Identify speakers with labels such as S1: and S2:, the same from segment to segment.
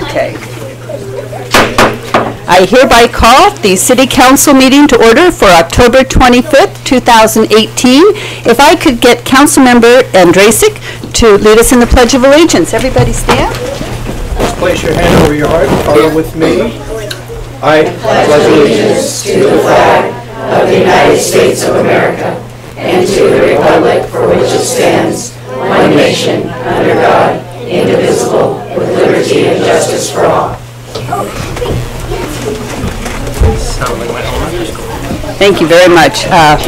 S1: Okay. I hereby call the City Council meeting to order for October 25th, 2018. If I could get Councilmember Andrasik to lead us in the Pledge of Allegiance. Everybody stand.
S2: Place your hand over your heart. Follow with me. I pledge allegiance to the flag of the United States of America and to the republic for which it stands, one nation, under God, indivisible, with liberty and justice for all.
S1: Thank you very much.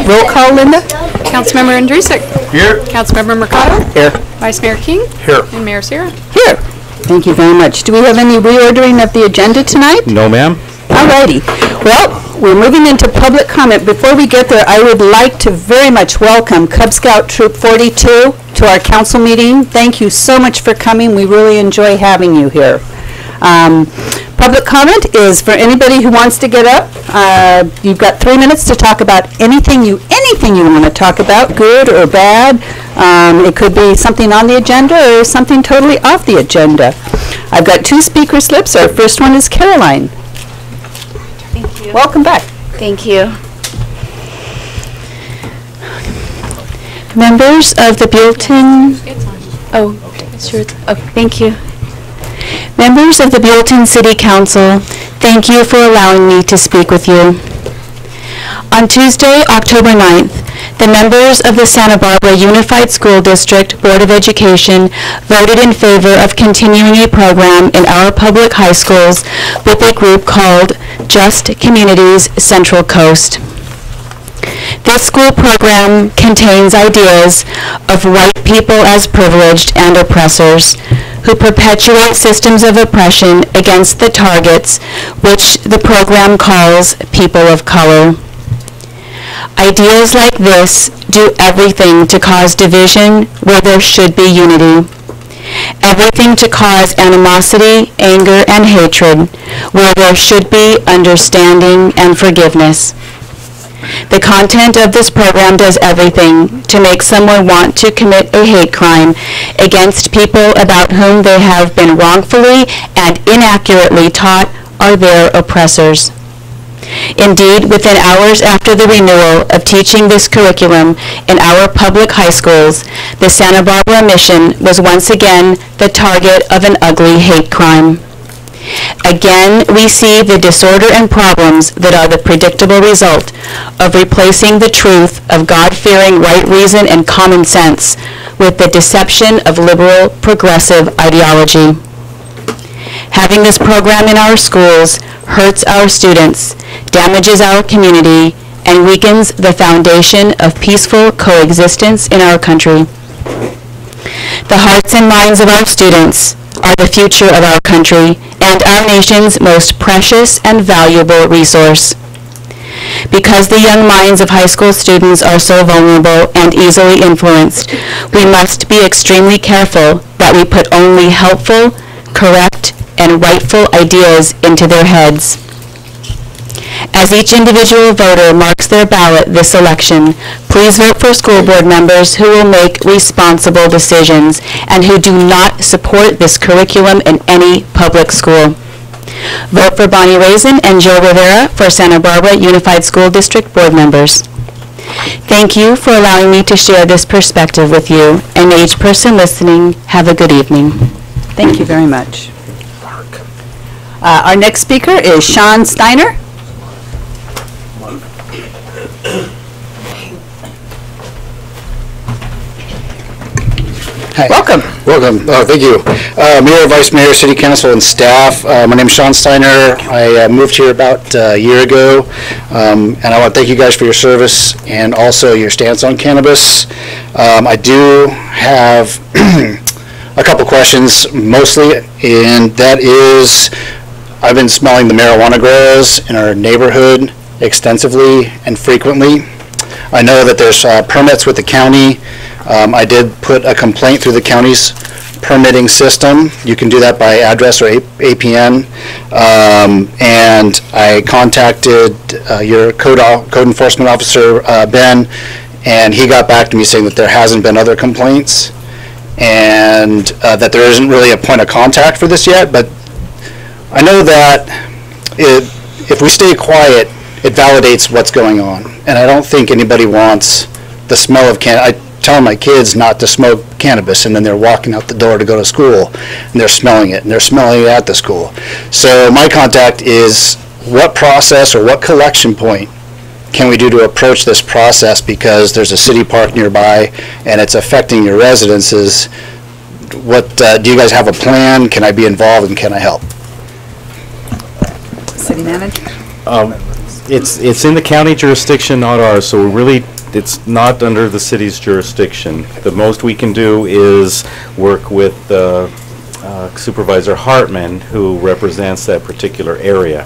S1: Roll call, Linda.
S3: Councilmember Andrusik.
S2: Here.
S3: Councilmember Mercado.
S2: Here.
S3: Vice Mayor King.
S2: Here.
S3: And Mayor Sierra.
S1: Here. Thank you very much. Do we have any reordering of the agenda tonight?
S2: No, ma'am.
S1: Alrighty. Well, we're moving into public comment. Before we get there, I would like to very much welcome Cub Scout Troop 42 to our council meeting. Thank you so much for coming. We really enjoy having you here. Public comment is for anybody who wants to get up. You've got 3 minutes to talk about anything you want to talk about, good or bad. It could be something on the agenda or something totally off the agenda. I've got 2 speaker slips. Our first one is Caroline.
S4: Thank you.
S1: Welcome back.
S4: Thank you. Members of the Buellton. Oh, sure. Oh, thank you. Members of the Buellton City Council, thank you for allowing me to speak with you. On Tuesday, October 9th, the members of the Santa Barbara Unified School District Board of Education voted in favor of continuing a program in our public high schools with a group called Just Communities Central Coast. This school program contains ideas of white people as privileged and oppressors who perpetuate systems of oppression against the targets, which the program calls people of color. Ideas like this do everything to cause division where there should be unity. Everything to cause animosity, anger, and hatred where there should be understanding and forgiveness. The content of this program does everything to make someone want to commit a hate crime against people about whom they have been wrongfully and inaccurately taught are their oppressors. Indeed, within hours after the renewal of teaching this curriculum in our public high schools, the Santa Barbara mission was once again the target of an ugly hate crime. Again, we see the disorder and problems that are the predictable result of replacing the truth of God-fearing right reason and common sense with the deception of liberal progressive ideology. Having this program in our schools hurts our students, damages our community, and weakens the foundation of peaceful coexistence in our country. The hearts and minds of our students are the future of our country and our nation's most precious and valuable resource. Because the young minds of high school students are so vulnerable and easily influenced, we must be extremely careful that we put only helpful, correct, and rightful ideas into their heads. As each individual voter marks their ballot this election, please vote for school board members who will make responsible decisions and who do not support this curriculum in any public school. Vote for Bonnie Raisin and Joe Rivera for Santa Barbara Unified School District board members. Thank you for allowing me to share this perspective with you, and may each person listening have a good evening.
S1: Thank you very much. Our next speaker is Sean Steiner.
S5: Hi.
S1: Welcome.
S5: Welcome. Oh, thank you. Mayor, Vice Mayor, City Council, and staff. My name is Sean Steiner. I moved here about a year ago, and I want to thank you guys for your service and also your stance on cannabis. I do have a couple questions, mostly, and that is, I've been smelling the marijuana grows in our neighborhood extensively and frequently. I know that there's permits with the county. I did put a complaint through the county's permitting system. You can do that by address or APN. And I contacted your code enforcement officer, Ben, and he got back to me saying that there hasn't been other complaints. and that there isn't really a point of contact for this yet, but I know that if we stay quiet, it validates what's going on. And I don't think anybody wants the smell of cannabis. I tell my kids not to smoke cannabis, and then they're walking out the door to go to school, and they're smelling it, and they're smelling it at the school. So my contact is, what process or what collection point can we do to approach this process, because there's a city park nearby and it's affecting your residences? What do you guys have a plan? Can I be involved, and can I help?
S1: City manager?
S6: It's in the county jurisdiction, not ours, so it's not under the city's jurisdiction. The most we can do is work with Supervisor Hartman, who represents that particular area.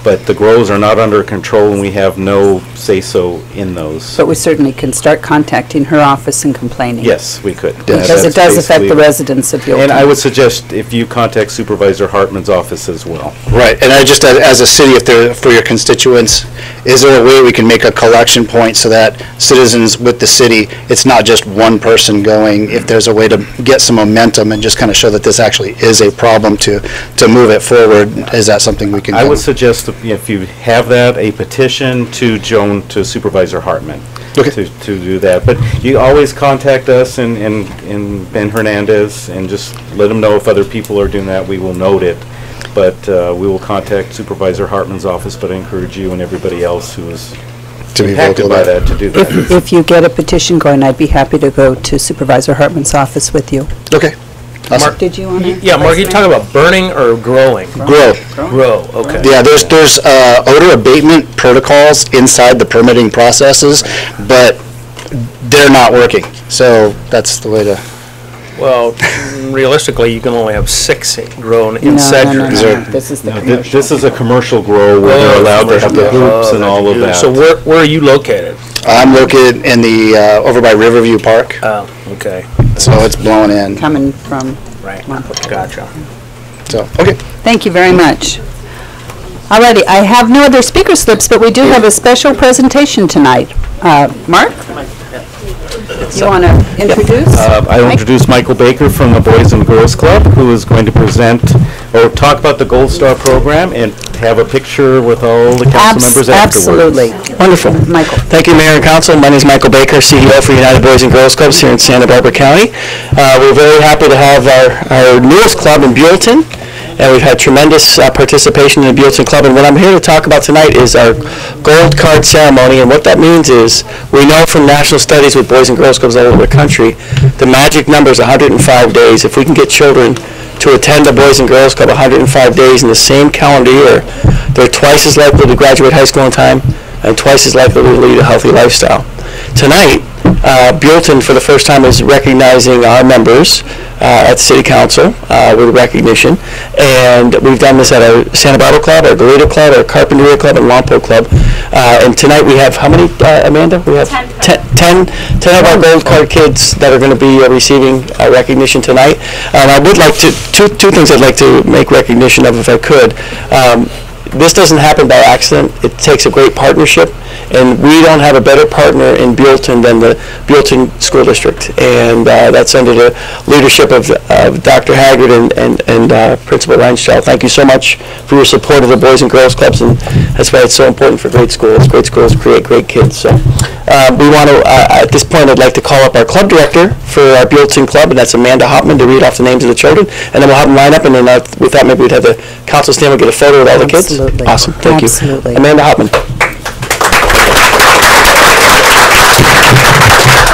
S6: But the grows are not under control, and we have no say-so in those.
S1: But we certainly can start contacting her office and complaining.
S6: Yes, we could.
S1: Because it does affect the residents of Buellton.
S6: And I would suggest if you contact Supervisor Hartman's office as well.
S5: Right, and I just, as a city, for your constituents, is there a way we can make a collection point so that citizens with the city, it's not just one person going, if there's a way to get some momentum and just kind of show that this actually is a problem to move it forward, is that something we can do?
S6: I would suggest, if you have that, a petition to Supervisor Hartman.
S5: Okay.
S6: To do that. But you always contact us and Ben Hernandez, and just let them know if other people are doing that. We will note it. But we will contact Supervisor Hartman's office, but I encourage you and everybody else who is impacted by that to do that.
S1: If you get a petition going, I'd be happy to go to Supervisor Hartman's office with you.
S5: Okay. Awesome.
S1: Mark, did you want to?
S2: Yeah, Mark, you talking about burning or growing?
S5: Grow.
S2: Grow, okay.
S5: Yeah, there's odor abatement protocols inside the permitting processes, but they're not working. So that's the way to.
S2: Well, realistically, you can only have 6 grown inside your.
S1: No. This is the commercial.
S6: This is a commercial grow where they're allowed to have the hoops and all of that.
S2: So where are you located?
S5: I'm located in the over by Riverview Park.
S2: Oh, okay.
S5: So it's blowing in.
S1: Coming from.
S2: Right. Gotcha.
S5: So okay.
S1: Thank you very much. Alrighty, I have no other speaker slips, but we do have a special presentation tonight. Mark? You want to introduce?
S6: I'll introduce Michael Baker from the Boys and Girls Club, who is going to present or talk about the Gold Star program and have a picture with all the council members afterwards.
S1: Absolutely.
S7: Wonderful.
S1: Michael.
S7: Thank you, Mayor and Council. My name is Michael Baker, CEO for United Boys and Girls Clubs here in Santa Barbara County. We're very happy to have our newest club in Buellton, and we've had tremendous participation in the Buellton Club. And what I'm here to talk about tonight is our gold card ceremony. And what that means is, we know from national studies with Boys and Girls Clubs all over the country, the magic number is 105 days. If we can get children to attend the Boys and Girls Club 105 days in the same calendar year, they're twice as likely to graduate high school in time and twice as likely to lead a healthy lifestyle. Tonight, Buellton, for the first time, is recognizing our members at the City Council with recognition, and we've done this at our Santa Barbara Club, our Goleta Club, our Carpinteria Club, and Lompoc Club. And tonight we have, how many, Amanda? We have 10 of our gold card kids that are going to be receiving recognition tonight. I would like to, two things I'd like to make recognition of if I could. This doesn't happen by accident. It takes a great partnership, and we don't have a better partner in Buellton than the Buellton School District, and that's under the leadership of Dr. Haggard and Principal Reinstall. Thank you so much for your support of the Boys and Girls Clubs, and that's why it's so important for great schools. Great schools create great kids. So we want to, at this point, I'd like to call up our club director for our Buellton Club, and that's Amanda Hopman, to read off the names of the children, and then we'll have them line up, and then with that, maybe we'd have the council stand and get a photo with all the kids.
S1: Absolutely.
S7: Awesome. Thank
S1: Absolutely.
S7: you. Amanda Hopman.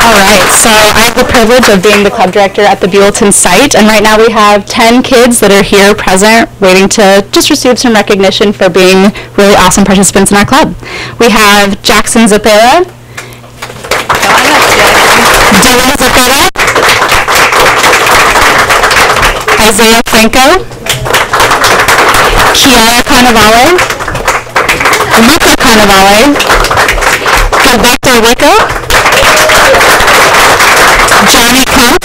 S4: All right, so I have the privilege of being the club director at the Buellton site, and right now we have 10 kids that are here present waiting to just receive some recognition for being really awesome participants in our club. We have Jackson Zapera, Dylan Zapera, Isaiah Franco, Kiara Carnavale, Luca Carnavale, Gilberto Rico, Johnny Kemp,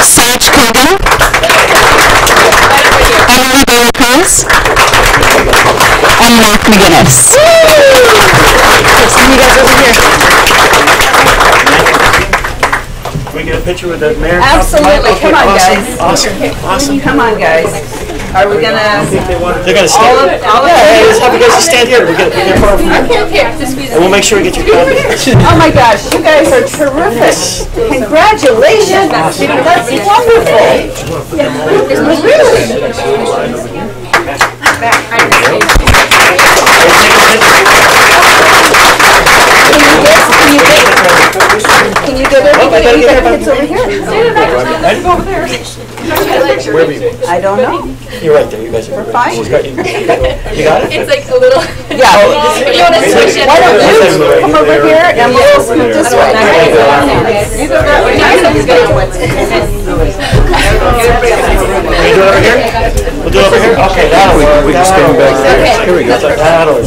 S4: Sage Kogan, Emily Bailey Cruz, and Mark McGinnis. See you guys over here.
S7: picture with the mayor?
S1: Absolutely. Come on, guys.
S7: Awesome.
S1: Come on, guys. Are we gonna?
S7: They're gonna stand. Hey, let's have you guys stand here. We get far from here. And we'll make sure we get your copy.
S1: Oh my gosh, you guys are terrific. Congratulations. That's wonderful. Can you get everybody kids over here?
S7: Where were you?
S1: I don't know.
S7: You're right there. You guys are
S1: Fine.
S7: You got it?
S3: It's like a little.
S1: Yeah.
S3: You want to switch it?
S1: Why don't you come over here and we'll move this way.
S3: You go that way.
S7: Can you do it over here? We'll do it over here? Okay, that'll work. We can stand back there. Here we go. That'll work.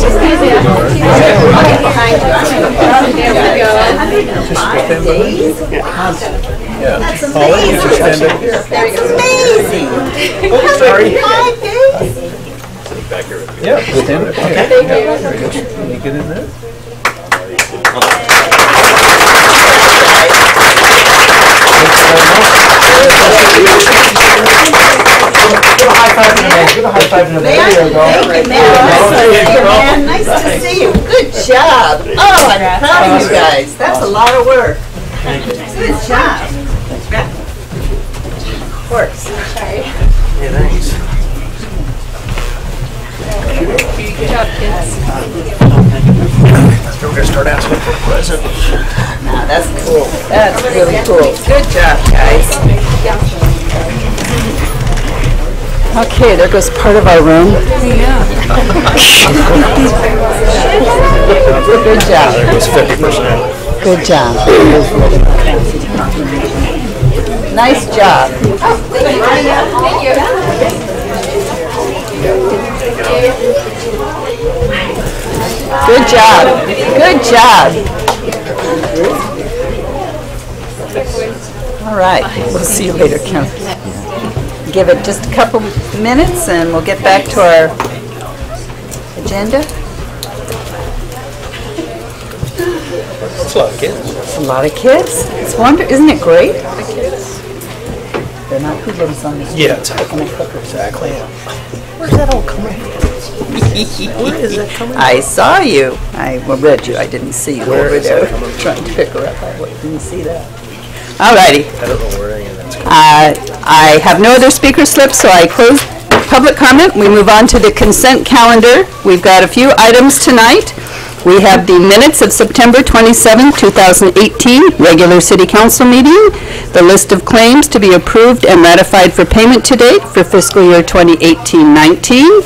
S1: That's amazing. That's amazing.
S7: Sorry.
S1: 5 days.
S2: Yeah, stand up. Okay. Can you get in there?
S7: Give a high five to the man. Give a high five to the man. There you go.
S1: Thank you, man. Nice to see you. Good job. Oh, I'm proud of you guys. That's a lot of work. Good job. Works.
S7: Yeah, thanks.
S3: Good job, kids.
S7: We're gonna start asking for presents.
S1: Nah, that's cool. That's really cool. Good job, guys. Okay, there goes part of our room. Good job.
S7: There goes 50%.
S1: Good job. Nice job. Good job. Good job. All right. We'll see you later, Kim. Give it just a couple minutes and we'll get back to our agenda.
S7: That's a lot of kids.
S1: It's a lot of kids. It's isn't it great? They're not hoodlums on the street.
S7: Yeah, exactly. Exactly. Where's that all coming from? Where is that coming from?
S1: I saw you. I read you. I didn't see you over there trying to pick her up. I didn't see that. All righty.
S7: I don't know where any of that's coming
S1: I have no other speaker slips, so I close public comment. We move on to the consent calendar. We've got a few items tonight. We have the minutes of September 27, 2018, regular city council meeting, the list of claims to be approved and ratified for payment to date for fiscal year 2018-19,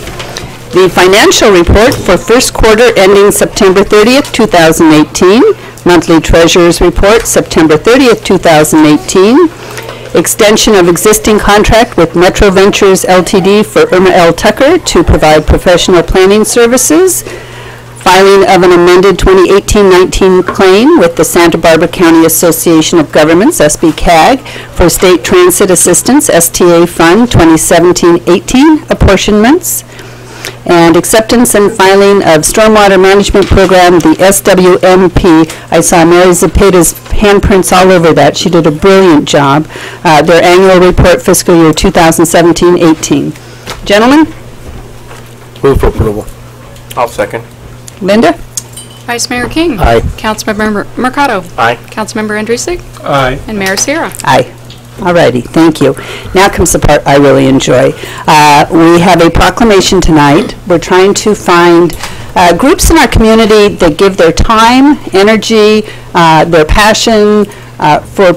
S1: the financial report for first quarter ending September 30th, 2018, monthly treasurer's report September 30th, 2018, extension of existing contract with Metro Ventures Ltd. for Irma L. Tucker to provide professional planning services, filing of an amended 2018-19 claim with the Santa Barbara County Association of Governments, SBCAG, for State Transit Assistance, STA Fund 2017-18 apportionments, and acceptance and filing of Stormwater Management Program, the SWMP. I saw Mary Zepeda's handprints all over that. She did a brilliant job. Their annual report fiscal year 2017-18. Gentlemen?
S7: Move for approval. I'll second.
S1: Linda?
S3: Vice Mayor King.
S7: Aye.
S3: Councilmember Mercado.
S7: Aye.
S3: Councilmember Andrusik.
S2: Aye.
S3: And Mayor Sierra.
S1: Aye. All righty, thank you. Now comes the part I really enjoy. We have a proclamation tonight. We're trying to find groups in our community that give their time, energy, their passion for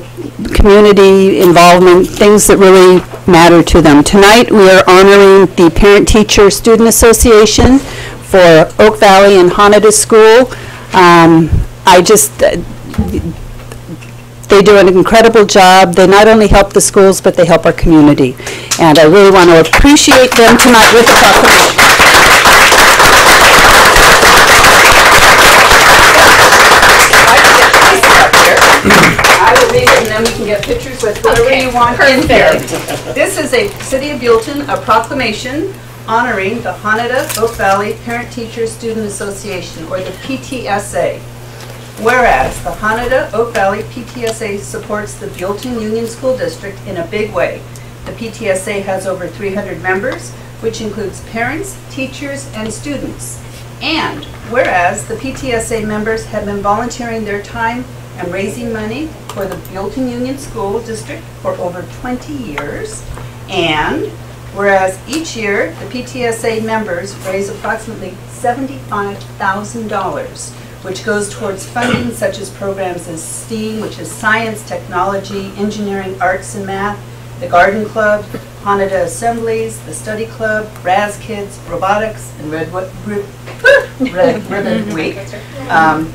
S1: community involvement, things that really matter to them. Tonight we are honoring the Parent-Teacher Student Association for Oak Valley and Honolulu School. They do an incredible job. They not only help the schools, but they help our community. And I really want to appreciate them tonight with the proclamation. I will read it and then we can get pictures with whoever you want in there. This is a City of Buellton, a proclamation honoring the Honolulu Oak Valley Parent-Teacher Student Association, or the PTSA. whereas the Hanada Oak Valley PTSA supports the Buellton Union School District in a big way. The PTSA has over 300 members, which includes parents, teachers, and students. And whereas the PTSA members have been volunteering their time and raising money for the Buellton Union School District for over 20 years. And whereas each year the PTSA members raise approximately $75,000, which goes towards funding such as programs as STEAM, which is science, technology, engineering, arts, and math, the Garden Club, Hanada Assemblies, the Study Club, Raz Kids, Robotics, and Red Ribbon Week.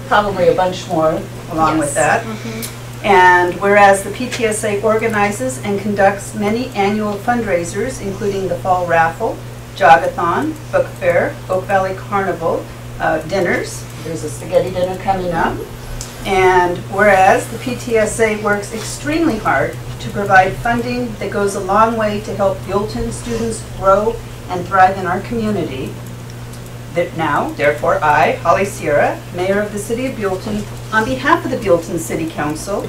S1: Probably a bunch more along with that. And whereas the PTSA organizes and conducts many annual fundraisers, including the Fall Raffle, Jogathon, Book Fair, Oak Valley Carnival, dinners. There's a spaghetti dinner coming up. And whereas the PTSA works extremely hard to provide funding that goes a long way to help Buellton students grow and thrive in our community, that now, therefore, I, Holly Sierra, Mayor of the City of Buellton, on behalf of the Buellton City Council,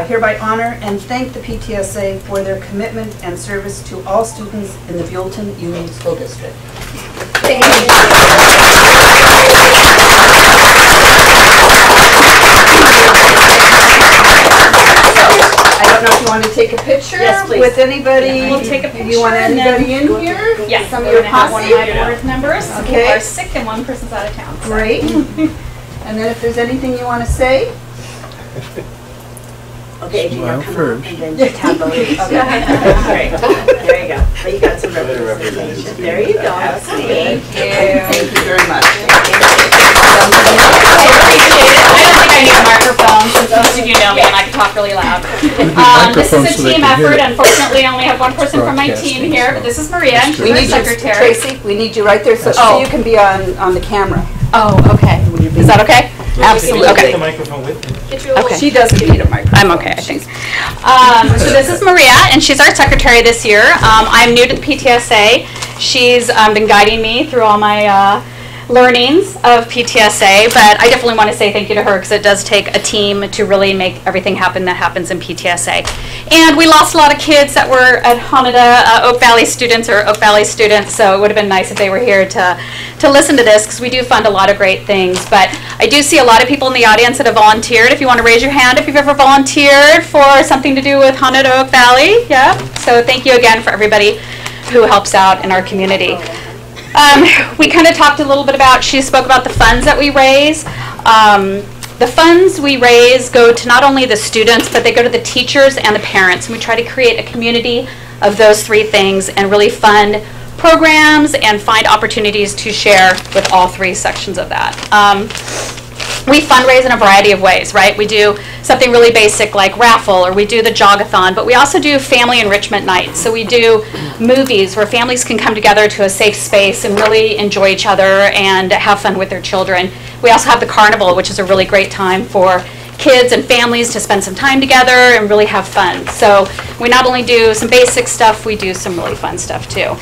S1: hereby honor and thank the PTSA for their commitment and service to all students in the Buellton Union School District. Thank you. I don't know if you want to take a picture with anybody.
S3: We'll take a picture.
S1: You want anybody in here?
S3: Yes,
S1: Some of your posse?
S3: one of my board members who
S1: Okay.
S3: are sick and one person's out of town. So.
S1: Great. And then if there's anything you want to say?
S8: Okay, do you
S2: Smile
S8: want to come
S2: first.
S8: up and then just have the ladies? Okay. Great. There you go. But you got some representation. There you go.
S1: Thank you very much.
S3: I don't think I need a microphone since most of you know me and I can talk really loud. This is a
S2: so they
S3: team
S2: can hear
S3: effort.
S2: it.
S3: Unfortunately, I only have one person from my
S2: Broadcasting.
S3: team here, but this is Maria, and she's
S1: We
S3: our
S1: need you,
S3: secretary.
S1: Tracy, we need you right there so
S3: Oh.
S1: you can be on the camera.
S3: Oh, okay. Is that okay?
S1: Absolutely.
S3: Okay.
S6: microphone with me.
S3: Okay.
S1: She doesn't need a microphone.
S3: I'm okay, I think. So this is Maria, and she's our secretary this year. I'm new to the PTSA. She's been guiding me through all my learnings of PTSA, but I definitely want to say thank you to her because it does take a team to really make everything happen that happens in PTSA. And we lost a lot of kids that were at Hanada, Oak Valley students, so it would have been nice if they were here to listen to this because we do fund a lot of great things. But I do see a lot of people in the audience that have volunteered. If you want to raise your hand if you've ever volunteered for something to do with Hanada Oak Valley, yeah. So thank you again for everybody who helps out in our community. We kind of talked a little bit about, she spoke about the funds that we raise. The funds we raise go to not only the students, but they go to the teachers and the parents. And we try to create a community of those three things and really fund programs and find opportunities to share with all three sections of that. We fundraise in a variety of ways, right? We do something really basic like raffle, or we do the jogathon, but we also do family enrichment nights. So we do movies where families can come together to a safe space and really enjoy each other and have fun with their children. We also have the carnival, which is a really great time for kids and families to spend some time together and really have fun. So we not only do some basic stuff, we do some really fun stuff too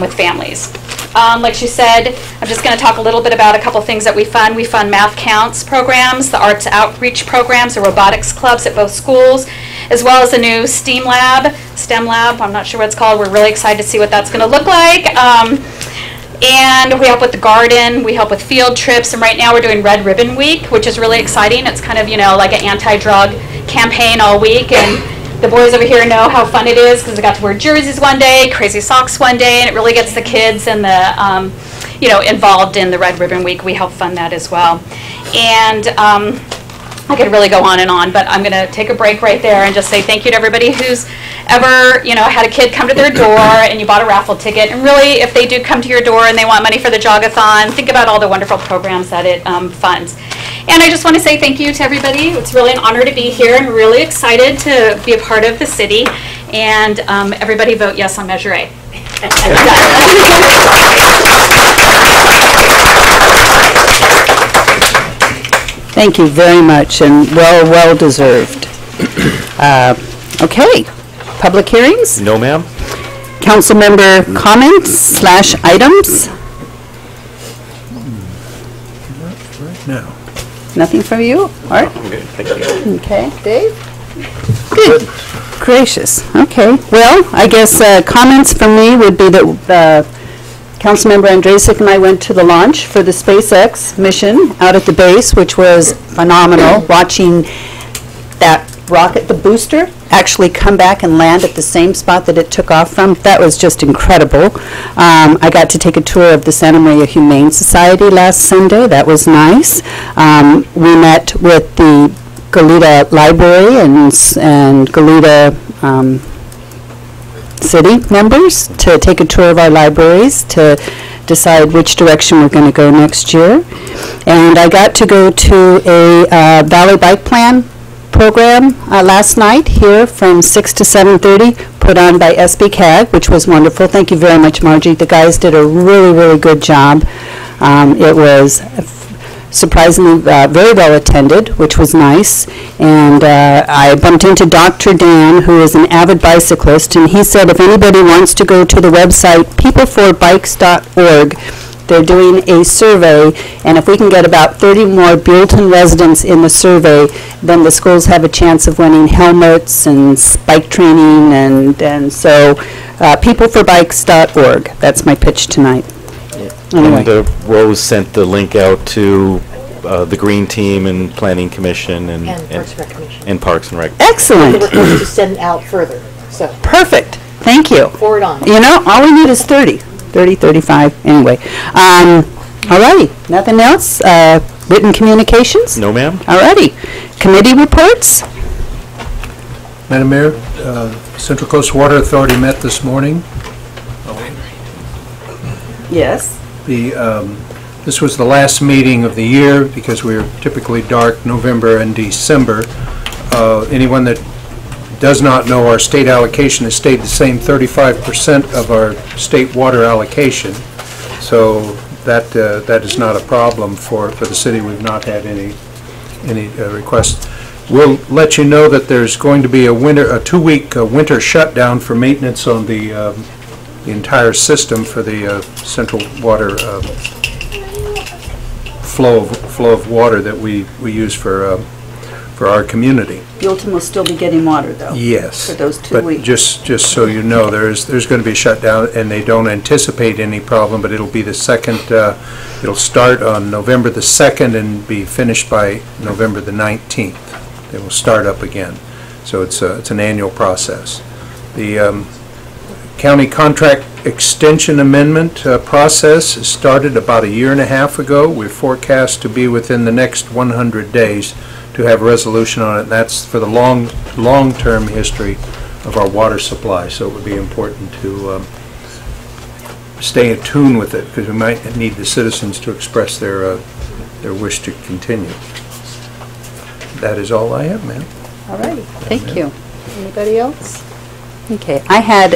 S3: with families. Like she said, I'm just going to talk a little bit about a couple things that we fund. We fund math counts programs, the arts outreach programs, the robotics clubs at both schools, as well as the new STEM lab, I'm not sure what it's called. We're really excited to see what that's going to look like. And we help with the garden, we help with field trips, and right now we're doing Red Ribbon Week, which is really exciting. It's kind of, like an anti-drug campaign all week, and the boys over here know how fun it is because they got to wear jerseys one day, crazy socks one day, and it really gets the kids and the, involved in the Red Ribbon Week. We help fund that as well. And I could really go on and on, but I'm going to take a break right there and just say thank you to everybody who's ever, had a kid come to their door and you bought a raffle ticket. And really, if they do come to your door and they want money for the jogathon, think about all the wonderful programs that it funds. And I just want to say thank you to everybody. It's really an honor to be here. I'm really excited to be a part of the city. And everybody vote yes on Measure A.
S1: Thank you very much, and well deserved. Okay, public hearings?
S6: No, ma'am.
S1: Council member comments/items?
S2: Right now.
S1: Nothing from you? Art?
S6: Okay, thank you.
S1: Okay, Dave? Good. Gracious. Okay. Well, I guess comments from me would be that Councilmember Andresic and I went to the launch for the SpaceX mission out at the base, which was phenomenal, watching that rocket, the booster, actually come back and land at the same spot that it took off from. That was just incredible. I got to take a tour of the Santa Maria Humane Society last Sunday. That was nice. We met with the Goleta Library and Goleta city members to take a tour of our libraries to decide which direction we're going to go next year. And I got to go to a Valley Bike Plan program last night here from 6 to 7:30, put on by SB CAG, which was wonderful. Thank you very much, Margie. The guys did a really, really good job. It was surprisingly very well attended, which was nice. And I bumped into Dr. Dan, who is an avid bicyclist, and he said if anybody wants to go to the website peopleforbikes.org, they're doing a survey, and if we can get about 30 more Buellton residents in the survey, then the schools have a chance of winning helmets and bike training, and so peopleforbikes.org. That's my pitch tonight. Anyway.
S6: And Rose sent the link out to the Green Team and Planning Commission and
S8: Parks and Rec Commission.
S6: And Parks and Rec.
S1: Excellent.
S8: We're going to send out further, so
S1: Perfect. Thank you.
S8: forward on.
S1: You know, all we need is 30, 35, anyway. All righty. Nothing else? Written communications?
S6: No, ma'am?
S1: All righty. Committee reports?
S2: Madam Mayor, Central Coast Water Authority met this morning.
S1: Yes.
S2: This was the last meeting of the year because we're typically dark November and December. Anyone that does not know, our state allocation has stayed the same, 35% of our state water allocation. So that is not a problem for the city. We've not had any requests. We'll let you know that there's going to be a 2-week winter shutdown for maintenance on the entire system for the central water flow of water that we use for our community.
S1: Buellton will still be getting water, though.
S2: Yes.
S1: For those 2 weeks.
S2: But just so you know, there's going to be a shutdown, and they don't anticipate any problem, but it'll be the second, it'll start on November the 2nd and be finished by November the 19th. It will start up again. So it's an annual process. The county contract extension amendment process started about 1.5 years ago. We're forecast to be within the next 100 days to have a resolution on it. And that's for the long-term history of our water supply. So it would be important to stay in tune with it because we might need the citizens to express their wish to continue. That is all I have, ma'am.
S1: All righty. Thank you. Anybody else? Okay. I had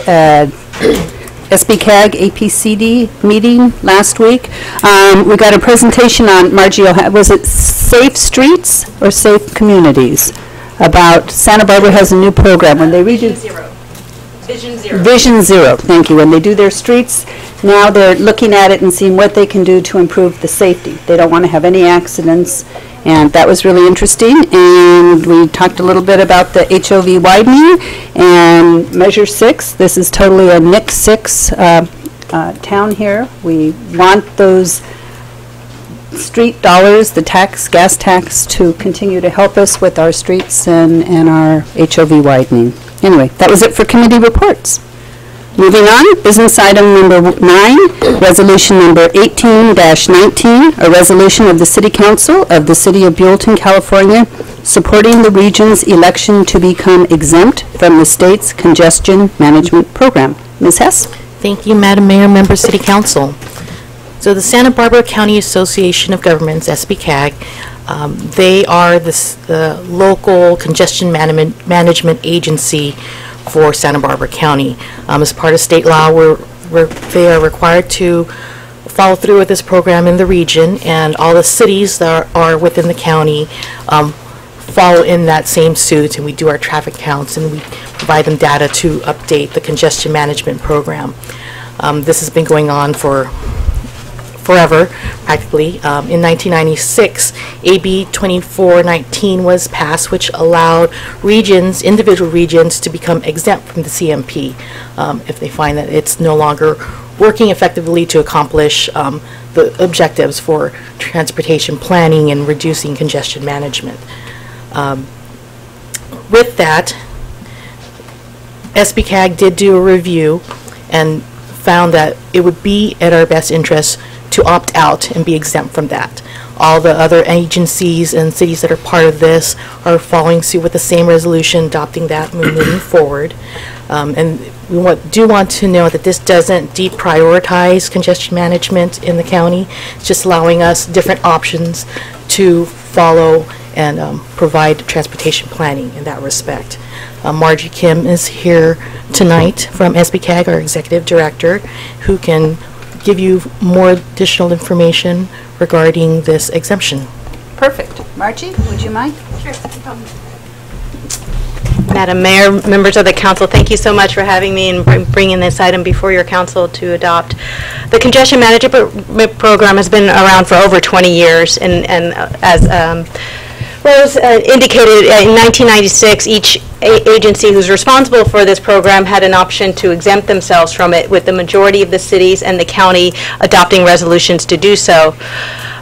S1: SBCAG APCD meeting last week. We got a presentation on, Margie, was it Safe Streets or Safe Communities? About Santa Barbara has a new program. When they redo
S8: Vision Zero.
S1: Vision Zero, thank you. When they do their streets, now they're looking at it and seeing what they can do to improve the safety. They don't want to have any accidents, and that was really interesting. And we talked a little bit about the HOV widening and Measure 6. This is totally a NIC 6 town here. We want those street dollars, the gas tax, to continue to help us with our streets and our HOV widening. Anyway, that was it for committee reports. Moving on, business item number 9, resolution number 18-19, a resolution of the City Council of the City of Buellton, California, supporting the region's election to become exempt from the state's congestion management program. Ms. Hess?
S9: Thank you, Madam Mayor, Member City Council. So the Santa Barbara County Association of Governments, SBCAG, they are the local congestion management agency for Santa Barbara County. As part of state law, they are required to follow through with this program in the region, and all the cities that are within the county follow in that same suit, and we do our traffic counts, and we provide them data to update the congestion management program. This has been going on for forever, practically. In 1996, AB 2419 was passed, which allowed regions, individual regions, to become exempt from the CMP if they find that it's no longer working effectively to accomplish the objectives for transportation planning and reducing congestion management. With that, SBCAG did do a review and found that it would be at our best interest to opt out and be exempt from that. All the other agencies and cities that are part of this are following suit with the same resolution, adopting that, moving forward. And we do want to know that this doesn't deprioritize congestion management in the county. It's just allowing us different options to follow and provide transportation planning in that respect. Margie Kim is here tonight from SBCAG, our executive director, who can give you more additional information regarding this exemption.
S1: Perfect. Margie, would you mind?
S3: Sure. Madam Mayor, members of the council, thank you so much for having me and bringing this item before your council to adopt. The congestion management program has been around for over 20 years, and as Rose indicated, in 1996, each agency who's responsible for this program had an option to exempt themselves from it, with the majority of the cities and the county adopting resolutions to do so.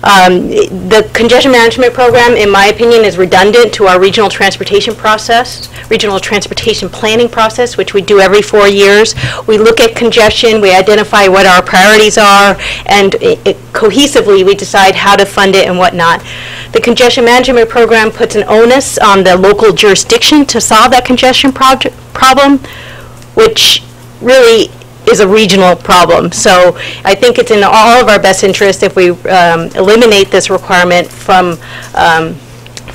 S3: The congestion management program, in my opinion, is redundant to our regional transportation planning process, which we do every 4 years. We look at congestion, we identify what our priorities are, and cohesively we decide how to fund it and whatnot. The congestion management program puts an onus on the local jurisdiction to solve that congestion problem, which really is a regional problem. So I think it's in all of our best interest if we eliminate this requirement from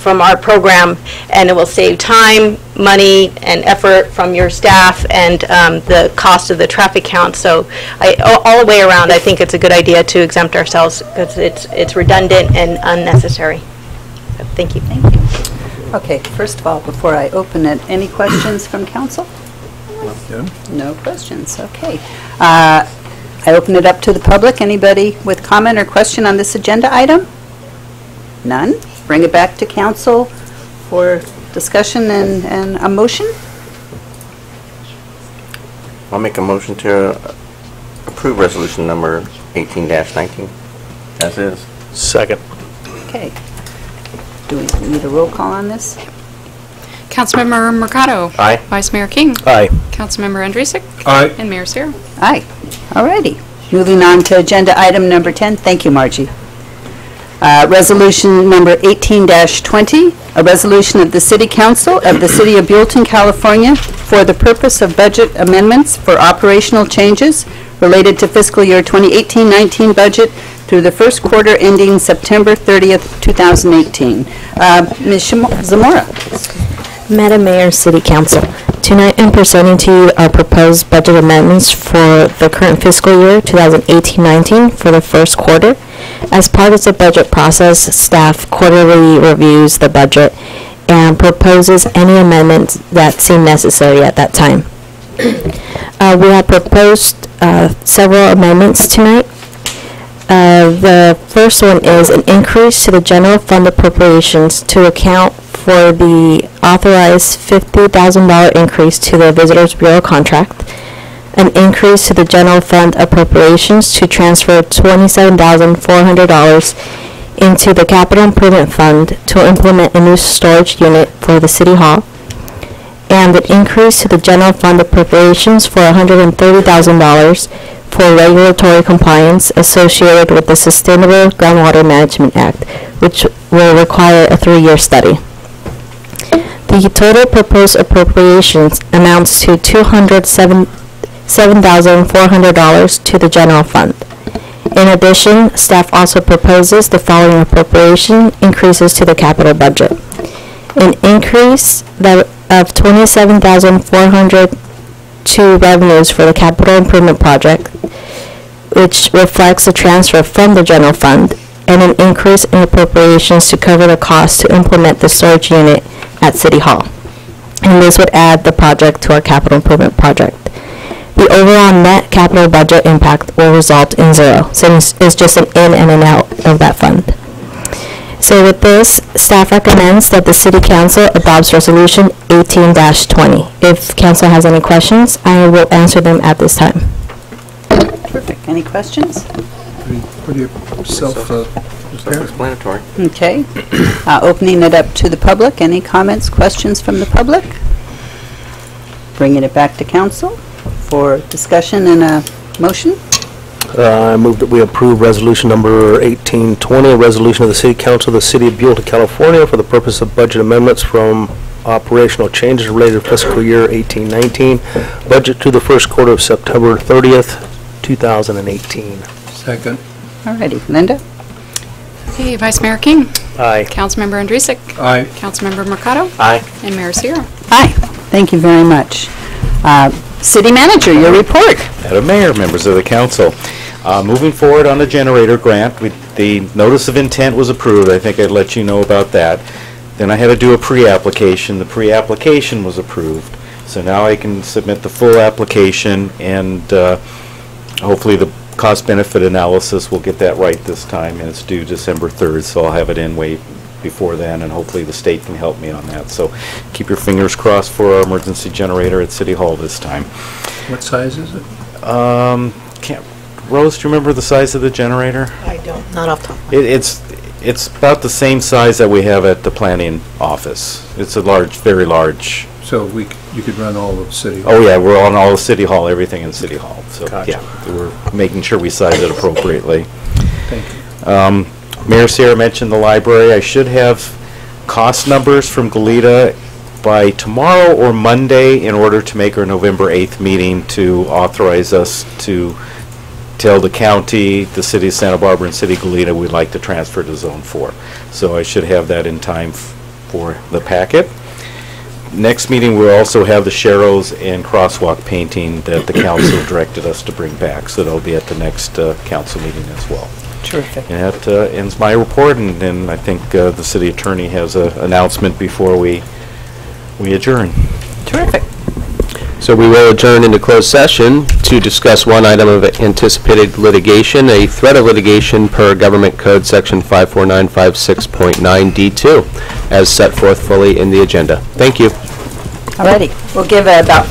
S3: our program, and it will save time, money, and effort from your staff and the cost of the traffic count. So all the way around, I think it's a good idea to exempt ourselves because it's redundant and unnecessary. So, thank you.
S1: Thank you. Okay, first of all, before I open it, any questions from council? No questions, okay. I open it up to the public. Anybody with comment or question on this agenda item? None? Bring it back to council for discussion and a motion.
S10: I'll make a motion to approve resolution number 18-19 as is.
S7: Second.
S1: Okay. Do we need a roll call on this?
S11: Councilmember Mercado.
S10: Aye.
S11: Vice Mayor King.
S7: Aye.
S11: Councilmember Andrusik.
S2: Aye.
S11: And Mayor Sarah.
S1: Aye. All righty. Moving on to agenda item number 10. Thank you, Margie. Resolution number 18-20, a resolution of the City Council of the City of Buellton, California, for the purpose of budget amendments for operational changes related to fiscal year 2018-19 budget through the first quarter ending September 30th, 2018. Ms. Zamora.
S4: Madam Mayor, City Council, tonight I'm presenting to you our proposed budget amendments for the current fiscal year 2018-19 for the first quarter. As part of the budget process, staff quarterly reviews the budget and proposes any amendments that seem necessary at that time. We have proposed several amendments tonight. The first one is an increase to the general fund appropriations to account for the authorized $50,000 increase to the Visitors Bureau contract, an increase to the general fund appropriations to transfer $27,400 into the capital improvement fund to implement a new storage unit for the City Hall, and an increase to the general fund appropriations for $130,000 for regulatory compliance associated with the Sustainable Groundwater Management Act, which will require a 3-year study. The total proposed appropriations amounts to $207,400 to the general fund. In addition, staff also proposes the following appropriation increases to the capital budget. An increase of $27,400 to revenues for the capital improvement project, which reflects the transfer from the general fund, and an increase in appropriations to cover the cost to implement the storage unit at City Hall. And this would add the project to our capital improvement project. The overall net capital budget impact will result in zero, since it's just an in and an out of that fund. So with this, staff recommends that the City Council adopts Resolution 18-20. If council has any questions, I will answer them at this time.
S1: Perfect. Any questions?
S2: Pretty
S10: Self-explanatory.
S1: Okay. Opening it up to the public. Any comments, questions from the public? Bringing it back to council for discussion and a motion.
S12: I move that we approve resolution number 1820, a resolution of the City Council of the City of Buellton, California, for the purpose of budget amendments from operational changes related to fiscal year 1819, budget to the first quarter of September 30th, 2018.
S2: Second.
S1: Alrighty. Linda?
S11: Okay, Vice Mayor King.
S12: Aye.
S11: Councilmember Andrusik.
S2: Aye.
S11: Councilmember Mercado.
S12: Aye.
S11: And Mayor Sierra.
S1: Aye. Thank you very much. City Manager, your report.
S6: Madam Mayor, members of the council, moving forward on the generator grant, the notice of intent was approved. I think I'd let you know about that. Then I had to do a pre-application. The pre-application was approved. So now I can submit the full application, and hopefully the cost-benefit analysis will get that right this time, and it's due December 3rd, so I'll have it in way before then, and hopefully the state can help me on that. So keep your fingers crossed for our emergency generator at City Hall this time.
S2: What size is it?
S6: Rose, do you remember the size of the generator?
S9: I don't, not off the top.
S6: It's about the same size that we have at the planning office. It's a large, very large.
S2: So you could run all of City Hall?
S6: Oh yeah, we're on all of City Hall, everything in City Hall. So
S2: Gotcha.
S6: yeah, we're making sure we size it appropriately.
S2: Thank you.
S6: Mayor Sierra mentioned the library. I should have cost numbers from Goleta by tomorrow or Monday in order to make our November 8th meeting to authorize us to tell the county, the city of Santa Barbara, and City of Goleta we'd like to transfer to Zone 4. So I should have that in time for the packet. Next meeting, we'll also have the Sharrows and crosswalk painting that the council directed us to bring back. So that'll be at the next council meeting as well.
S1: Terrific.
S6: And that ends my report, and then I think the city attorney has an announcement before we adjourn.
S1: Terrific.
S12: So we will adjourn into closed session to discuss one item of anticipated litigation, a threat of litigation per Government Code Section 54956.9D2, as set forth fully in the agenda. Thank you.
S1: Alrighty. We'll give about